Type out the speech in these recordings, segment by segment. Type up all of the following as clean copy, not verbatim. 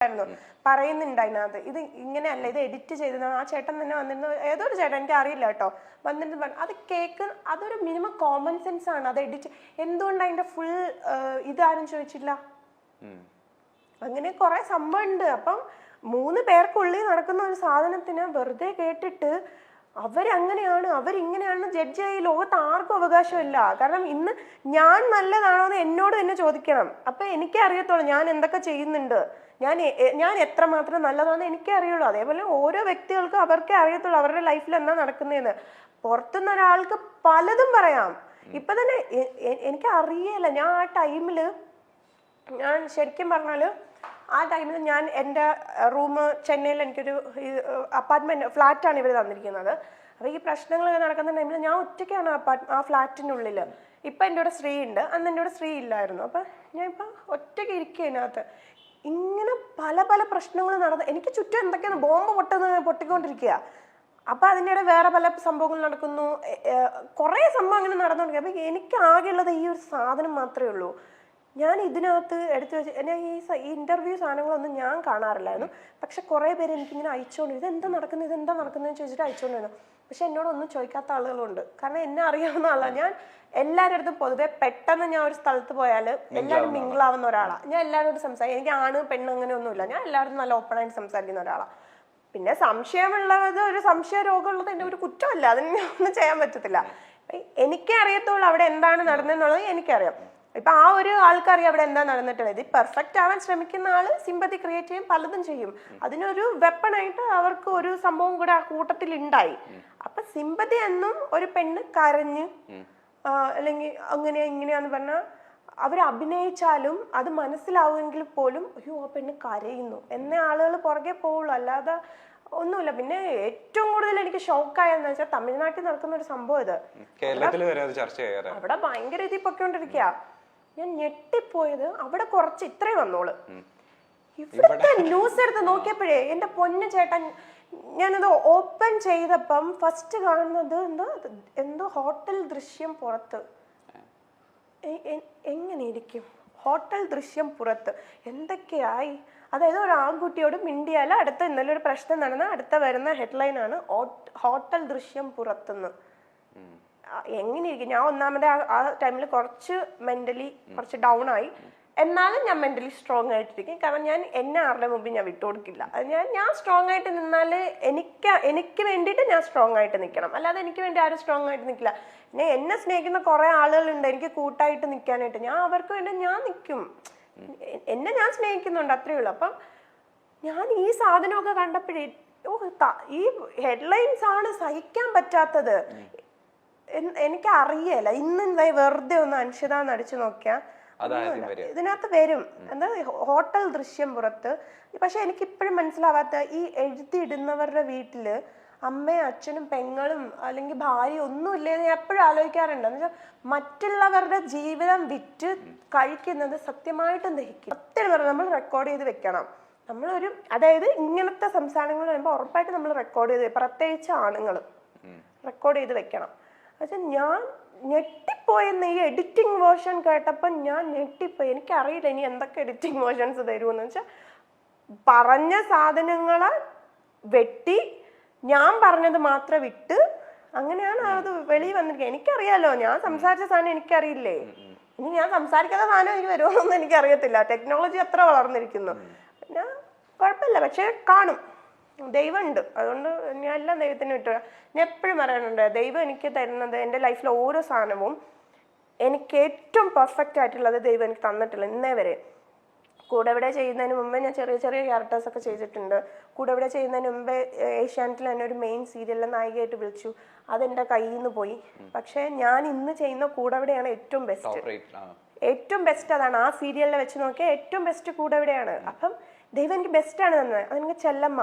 പറയുന്നുണ്ട് അതിനകത്ത്. ഇത് ഇങ്ങനെയല്ല, ഇത് എഡിറ്റ് ചെയ്തതാണ്. ആ ചേട്ടൻ തന്നെ വന്നിരുന്നു, ഏതോ ഒരു ചേട്ടൻ, എനിക്ക് അറിയില്ല കേട്ടോ, വന്നിട്ട് അത് കേക്ക്, അതൊരു മിനിമം കോമൺ സെൻസ് ആണ്. അത് എഡിറ്റ് എന്തുകൊണ്ട് അതിന്റെ ഫുൾ ഇതാരും ചോദിച്ചില്ല? അങ്ങനെ കുറെ സംഭവം ഉണ്ട്. അപ്പം 3 പേർക്കുള്ളിൽ നടക്കുന്ന ഒരു സാധനത്തിന് വെറുതെ കേട്ടിട്ട് അവരങ്ങനെയാണ് അവരിങ്ങനെയാണെന്ന് ജഡ്ജ് ചെയ്യ ലോകത്ത് ആർക്കും അവകാശമില്ല. കാരണം ഇന്ന് ഞാൻ നല്ലതാണോ എന്ന് എന്നോട് തന്നെ ചോദിക്കണം. അപ്പൊ എനിക്കേ അറിയത്തുള്ളൂ ഞാൻ എന്തൊക്കെ ചെയ്യുന്നുണ്ട്, ഞാൻ എത്രമാത്രം നല്ലതാണെന്ന് എനിക്കേ അറിയുള്ളൂ. അതേപോലെ ഓരോ വ്യക്തികൾക്കും അവർക്കേ അറിയത്തുള്ളൂ അവരുടെ ലൈഫിൽ എന്താ നടക്കുന്നതെന്ന്. പുറത്തുനിന്ന് ഒരാൾക്ക് പലതും പറയാം. ഇപ്പൊ തന്നെ എനിക്ക് അറിയില്ല. ഞാൻ ആ ടൈമില്, ഞാൻ ശരിക്കും പറഞ്ഞാല് ആ ടൈമിൽ ഞാൻ എൻ്റെ റൂം ചെന്നൈയിൽ, എനിക്കൊരു അപ്പാർട്ട്മെന്റ് ഫ്ലാറ്റാണ് ഇവർ തന്നിരിക്കുന്നത്. അപ്പൊ ഈ പ്രശ്നങ്ങളൊക്കെ നടക്കുന്ന ടൈമിൽ ഞാൻ ഒറ്റയ്ക്കാണ് ആ ഫ്ലാറ്റിനുള്ളിൽ. ഇപ്പൊ എൻ്റെ കൂടെ ശ്രീ ഉണ്ട്, അന്ന് എൻ്റെ കൂടെ ശ്രീ ഇല്ലായിരുന്നു. അപ്പൊ ഞാൻ ഇപ്പൊ ഒറ്റയ്ക്ക് ഇരിക്കുക അതിനകത്ത്. ഇങ്ങനെ പല പല പ്രശ്നങ്ങൾ നടന്ന് എനിക്ക് ചുറ്റും എന്തൊക്കെയാണ് ബോംബ് പൊട്ടിക്കൊണ്ടിരിക്കുക. അപ്പൊ അതിനിടെ വേറെ പല സംഭവങ്ങൾ നടക്കുന്നു, കുറെ സംഭവം അങ്ങനെ നടന്നുകൊണ്ടിരിക്കുക. അപ്പൊ എനിക്ക് ആകെയുള്ളത് ഈ ഒരു സാധനം മാത്രമേ ഉള്ളൂ. ഞാൻ ഇതിനകത്ത് എടുത്തു വെച്ച് എന്നെ ഈ ഇന്റർവ്യൂ സാധനങ്ങളൊന്നും ഞാൻ കാണാറില്ലായിരുന്നു. പക്ഷെ കുറെ പേര് എനിക്കിങ്ങനെ അയച്ചുകൊണ്ട് ഇതെന്താ നടക്കുന്നതെന്ന് ചോദിച്ചിട്ട് അയച്ചുകൊണ്ടിരുന്നു. പക്ഷെ എന്നോടൊന്നും ചോദിക്കാത്ത ആളുകളുണ്ട്. കാരണം എന്നെ അറിയാവുന്ന ആളാണ് ഞാൻ. എല്ലാവരുടെ അടുത്തും പൊതുവെ പെട്ടെന്ന് ഞാൻ ഒരു സ്ഥലത്ത് പോയാൽ എല്ലാവരും മിങ്കിളാവുന്ന ഒരാളാണ് ഞാൻ. എല്ലാവരോടും സംസാരിക്കും. എനിക്ക് ആണ് പെണ്ണ് അങ്ങനെ ഒന്നുമില്ല. ഞാൻ എല്ലാവരും നല്ല ഓപ്പണായിട്ട് സംസാരിക്കുന്ന ഒരാളാണ്. പിന്നെ സംശയമുള്ളത്, ഒരു സംശയ രോഗമുള്ളത് എൻ്റെ ഒരു കുറ്റമല്ല, അതിന് ഒന്നും ചെയ്യാൻ പറ്റത്തില്ല. എനിക്കേ അറിയത്തുള്ളൂ അവിടെ എന്താണ് നടന്നതെന്നുള്ളത് എനിക്കറിയാം. ഇപ്പൊ ആ ഒരു ആൾക്കറിയാം അവിടെ എന്താ നടന്നിട്ടുള്ളത്. ഇത് പെർഫെക്റ്റ് ആവാൻ ശ്രമിക്കുന്ന ആള് സിമ്പതി ക്രിയേറ്റ് ചെയ്യും, പലതും ചെയ്യും. അതിനൊരു വെപ്പണായിട്ട് അവർക്ക് ഒരു സംഭവം കൂടെ ആ കൂട്ടത്തിൽ ഉണ്ടായി. അപ്പൊ സിമ്പതി എന്നും ഒരു പെണ്ണ് കരഞ്ഞ് അല്ലെങ്കിൽ അങ്ങനെ ഇങ്ങനെയാന്ന് പറഞ്ഞാൽ അവർ അഭിനയിച്ചാലും അത് മനസ്സിലാവുമെങ്കിൽ പോലും അയ്യോ ആ പെണ്ണ് കരയുന്നു എന്ന ആളുകൾ പുറകെ പോവുള്ളൂ, അല്ലാതെ ഒന്നുമില്ല. പിന്നെ ഏറ്റവും കൂടുതൽ എനിക്ക് ഷോക്കായെന്ന് വെച്ചാൽ തമിഴ്നാട്ടിൽ നടക്കുന്ന ഒരു സംഭവം. ഇത് അവിടെ ഭയങ്കര ഇതിൽ പൊയ്ക്കൊണ്ടിരിക്കുക. ഞാൻ ഞെട്ടിപ്പോയത് അവിടെ കുറച്ച് ഇത്രേ വന്നോള്. ഇവിടുത്തെ ന്യൂസ് എടുത്ത് നോക്കിയപ്പോഴേ എന്റെ പൊന്നു ചേട്ടൻ, ഞാനത് ഓപ്പൺ ചെയ്തപ്പം ഫസ്റ്റ് കാണുന്നത് എന്തോ ഹോട്ടൽ ദൃശ്യം പുറത്ത്. എങ്ങനെ ഇരിക്കും ഹോട്ടൽ ദൃശ്യം പുറത്ത്? എന്തൊക്കെയായി? അതായത് ഒരു ആൺകുട്ടിയോട് മിണ്ടിയാൽ അടുത്ത ഇന്നലെ ഒരു പ്രശ്നം നടന്ന അടുത്ത വരുന്ന ഹെഡ്ലൈനാണ് ഹോട്ടൽ ദൃശ്യം പുറത്തുനിന്ന്. എങ്ങനെ ഇരിക്കും? ഞാൻ ഒന്നാമത് ആ ടൈമിൽ കുറച്ച് മെന്റലി കുറച്ച് ഡൗൺ ആയി. എന്നാലും ഞാൻ മെന്റലി സ്ട്രോങ് ആയിട്ടിരിക്കും. കാരണം ഞാൻ എന്നെ ആരുടെ മുമ്പിൽ ഞാൻ വിട്ടുകൊടുക്കില്ല. ഞാൻ സ്ട്രോങ് ആയിട്ട് നിന്നാൽ എനിക്ക് വേണ്ടിയിട്ട് ഞാൻ സ്ട്രോങ് ആയിട്ട് നിൽക്കണം, അല്ലാതെ എനിക്ക് വേണ്ടി ആരും സ്ട്രോങ് ആയിട്ട് നിൽക്കില്ല. പിന്നെ എന്നെ സ്നേഹിക്കുന്ന കുറെ ആളുകളുണ്ട് എനിക്ക് കൂട്ടായിട്ട് നിൽക്കാനായിട്ട്. ഞാൻ അവർക്ക് വേണ്ടി ഞാൻ നിൽക്കും. എന്നെ ഞാൻ സ്നേഹിക്കുന്നുണ്ട്, അത്രയേ ഉള്ളൂ. അപ്പം ഞാൻ ഈ സാധനമൊക്കെ കണ്ടപ്പോഴേ ഈ ഹെഡ്ലൈൻസ് ആണ് സഹിക്കാൻ പറ്റാത്തത്. എനിക്ക് അറിയല. ഇന്ന് വെറുതെ ഒന്ന് അൻഷിതാന്ന് അടിച്ചു നോക്കിയാ ഇതിനകത്ത് വരും എന്താ ഹോട്ടൽ ദൃശ്യം പുറത്ത്. പക്ഷെ എനിക്കിപ്പോഴും മനസ്സിലാവാത്ത ഈ എഴുതിയിടുന്നവരുടെ വീട്ടില് അമ്മയും അച്ഛനും പെങ്ങളും അല്ലെങ്കിൽ ഭാര്യ ഒന്നും ഇല്ലെന്ന് ഞാൻ എപ്പോഴും ആലോചിക്കാറുണ്ട്. എന്ന് വെച്ചാൽ മറ്റുള്ളവരുടെ ജീവിതം വിറ്റ് കഴിക്കുന്നത് സത്യമായിട്ടും ദഹിക്കും. സത്യം പറഞ്ഞാൽ നമ്മൾ റെക്കോർഡ് ചെയ്ത് വെക്കണം. നമ്മളൊരു അതായത് ഇങ്ങനത്തെ സംസാരങ്ങൾ വരുമ്പോൾ ഉറപ്പായിട്ട് നമ്മൾ റെക്കോർഡ് ചെയ്ത്, പ്രത്യേകിച്ച് ആണുങ്ങൾ റെക്കോർഡ് ചെയ്ത് വെക്കണം. പക്ഷെ ഞാൻ ഞെട്ടിപ്പോയെന്ന് ഈ എഡിറ്റിംഗ് വേർഷൻ കേട്ടപ്പോൾ ഞാൻ ഞെട്ടിപ്പോയി. എനിക്കറിയില്ല ഇനി എന്തൊക്കെ എഡിറ്റിംഗ് വേർഷൻസ് തരുമെന്ന് വെച്ചാൽ പറഞ്ഞ സാധനങ്ങളെ വെട്ടി ഞാൻ പറഞ്ഞത് മാത്രം വിട്ട് അങ്ങനെയാണ് അത് വെളിയിൽ വന്നിരിക്കുക. എനിക്കറിയാലോ ഞാൻ സംസാരിച്ച സാധനം എനിക്കറിയില്ലേ, ഇനി ഞാൻ സംസാരിക്കാത്ത സാധനം എനിക്ക് വരുമെന്നൊന്നും എനിക്കറിയത്തില്ല. ടെക്നോളജി അത്ര വളർന്നിരിക്കുന്നു. പിന്നെ കുഴപ്പമില്ല, പക്ഷെ കാണും. ദൈവമുണ്ട്, അതുകൊണ്ട് ഞാൻ എല്ലാം ദൈവത്തിന് വിട്ടു. ഞാൻ എപ്പോഴും പറയാനുണ്ട്, ദൈവം എനിക്ക് തരുന്നത് എൻ്റെ ലൈഫിലെ ഓരോ സാധനവും എനിക്ക് ഏറ്റവും പെർഫെക്റ്റ് ആയിട്ടുള്ളത് ദൈവം എനിക്ക് തന്നിട്ടില്ല ഇന്നേ വരെ. കൂടെ ഇവിടെ ചെയ്യുന്നതിന് മുമ്പേ ഞാൻ ചെറിയ ചെറിയ ക്യാരക്ടേഴ്സൊക്കെ ചെയ്തിട്ടുണ്ട്. കൂടെ ഇവിടെ ചെയ്യുന്നതിന് മുമ്പേ ഏഷ്യാനെറ്റിൽ എന്നെ ഒരു മെയിൻ സീരിയലിലെ നായികയായിട്ട് വിളിച്ചു. അതെൻ്റെ കയ്യിൽ നിന്ന് പോയി. പക്ഷെ ഞാൻ ഇന്ന് ചെയ്യുന്ന കൂടെ ഇവിടെയാണ് ഏറ്റവും ബെസ്റ്റ്. അതാണ് ആ സീരിയലിനെ വെച്ച് നോക്കിയാൽ ഏറ്റവും ബെസ്റ്റ് കൂടെ ഇവിടെയാണ്. അപ്പം ദൈവം എനിക്ക് ബെസ്റ്റാണ് തന്നത്. അതെനിക്ക് ചെല്ലമ്മ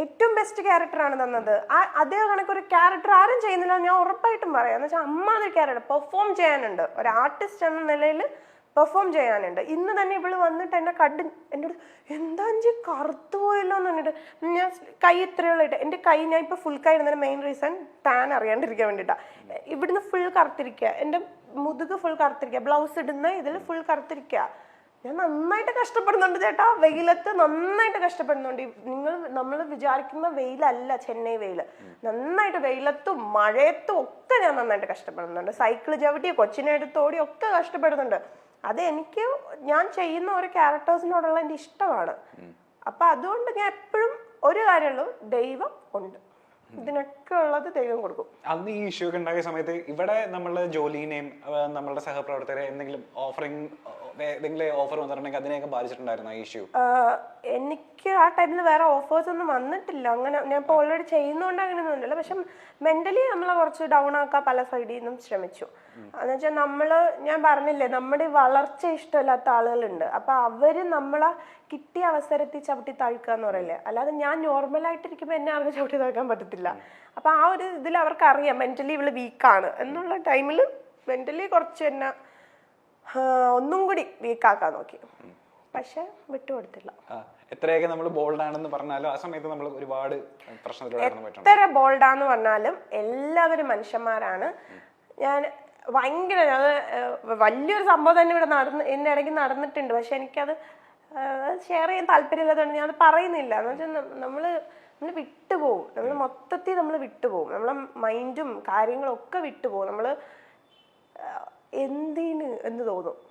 ഏറ്റവും ബെസ്റ്റ് ക്യാരക്ടറാണ് തന്നത്. അതേ കണക്കൊരു ക്യാരക്ടർ ആരും ചെയ്യുന്നില്ല ഞാൻ ഉറപ്പായിട്ടും പറയാം. എന്ന് വെച്ചാൽ അമ്മ അതൊരു ക്യാരക്ടർ പെർഫോം ചെയ്യാനുണ്ട്, ഒരു ആർട്ടിസ്റ്റ് എന്ന നിലയിൽ പെർഫോം ചെയ്യാനുണ്ട്. ഇന്ന് തന്നെ ഇവള് വന്നിട്ട് എന്നെ എന്നോട് എന്താ അഞ്ച് കറുത്തു പോയല്ലോ എന്ന് പറഞ്ഞിട്ട്, ഞാൻ കൈ ഇത്രയുള്ളായിട്ട് എൻ്റെ കൈ ഞാൻ ഇപ്പൊ ഫുൾ കൈ ഇടുന്നതിന് മെയിൻ റീസൺ ടാൻ അറിയാണ്ടിരിക്കാൻ വേണ്ടിയിട്ടാ. ഇവിടുന്ന് ഫുൾ കറുത്തിരിക്കുക, എൻ്റെ മുതുക് ഫുൾ കറുത്തിരിക്കുക, ബ്ലൗസ് ഇടുന്ന ഇതിൽ ഫുൾ കറുത്തിരിക്കുക. ഞാൻ നന്നായിട്ട് കഷ്ടപ്പെടുന്നുണ്ട് ചേട്ടാ, വെയിലത്ത് നന്നായിട്ട് കഷ്ടപ്പെടുന്നുണ്ട്. നമ്മൾ വിചാരിക്കുന്ന വെയിലല്ല ചെന്നൈ വെയിൽ. നന്നായിട്ട് വെയിലത്തും മഴയത്തും ഒക്കെ ഞാൻ നന്നായിട്ട് കഷ്ടപ്പെടുന്നുണ്ട്. സൈക്കിൾ ചവിട്ടി കൊച്ചിനെ എടുത്തോടി ഒക്കെ കഷ്ടപ്പെടുന്നുണ്ട്. അത് എനിക്ക് ഞാൻ ചെയ്യുന്ന ഓരോ ക്യാരക്ടേഴ്സിനോടുള്ള എൻ്റെ ഇഷ്ടമാണ്. അപ്പൊ അതുകൊണ്ട് ഞാൻ എപ്പോഴും ഒരു കാര്യമുള്ളൂ, ദൈവം ഉണ്ട്, ഇതിനൊക്കെ ഉള്ളത് ദൈവം കൊടുക്കും. അന്ന് ഈ ഇഷ്യൂ ഒക്കെ ഉണ്ടായ സമയത്ത് ഇവിടെ നമ്മളുടെ ജോലിനെയും നമ്മളുടെ സഹപ്രവർത്തകരെ എന്തെങ്കിലും ഓഫർ വന്നിട്ടുണ്ടെങ്കിൽ അതിനെയൊക്കെ ബാധിച്ചിട്ടുണ്ടായിരുന്നു ഈ ഇഷ്യൂ? എനിക്ക് ആ ടൈമിൽ വേറെ ഓഫേഴ്സ് ഒന്നും വന്നിട്ടില്ല. അങ്ങനെ ഞാൻ ഇപ്പോൾ ഓൾറെഡി ചെയ്യുന്നതുകൊണ്ട് അങ്ങനെയൊന്നും ഉണ്ടല്ലോ. പക്ഷെ മെന്റലി നമ്മളെ കുറച്ച് ഡൗൺ ആക്കാൻ പല സൈഡിൽ നിന്നും ശ്രമിച്ചു. എന്ന് വെച്ചാൽ ഞാൻ പറഞ്ഞില്ലേ, നമ്മുടെ വളർച്ച ഇഷ്ടമില്ലാത്ത ആളുകളുണ്ട്. അപ്പൊ അവര് നമ്മളെ കിട്ടിയ അവസരത്തിൽ ചവിട്ടി താഴ്ക്കുക എന്ന് പറയില്ലേ. അല്ലാതെ ഞാൻ നോർമലായിട്ടിരിക്കുമ്പോൾ എന്നെ ആർക്കും ചവിട്ടി താഴ്ക്കാൻ പറ്റത്തില്ല. അപ്പൊ ആ ഒരു ഇതിൽ അവർക്ക് അറിയാം മെന്റലി ഇവള് വീക്കാണ് എന്നുള്ള ടൈമിൽ മെന്റലി കുറച്ച് എന്നെ ഒന്നും കൂടി വീക്കാക്കാൻ നോക്കി. പക്ഷെ വിട്ടുകൊടുത്തില്ല. എത്രയൊക്കെ നമ്മൾ ബോൾഡ് ആണെന്ന് പറഞ്ഞാലും ആ സമയത്ത് നമ്മൾ ഒരുപാട് എത്ര ബോൾഡാന്ന് പറഞ്ഞാലും എല്ലാവരും മനുഷ്യന്മാരാണ്. ഞാൻ ഭയങ്കര വലിയൊരു സംഭവം തന്നെ ഇവിടെ എന്റെ ഇടയ്ക്ക് നടന്നിട്ടുണ്ട്. പക്ഷെ എനിക്കത് ഷെയർ ചെയ്യാൻ താല്പര്യമില്ലാത്തതുകൊണ്ട് ഞാൻ അത് പറയുന്നില്ല. എന്ന് വെച്ചാൽ നമ്മള് വിട്ടുപോകും. നമ്മൾ മൊത്തത്തിൽ നമ്മൾ വിട്ടുപോകും. നമ്മളെ മൈൻഡും കാര്യങ്ങളും ഒക്കെ വിട്ടുപോകും. നമ്മള് എന്തിന് എന്ന് തോന്നും.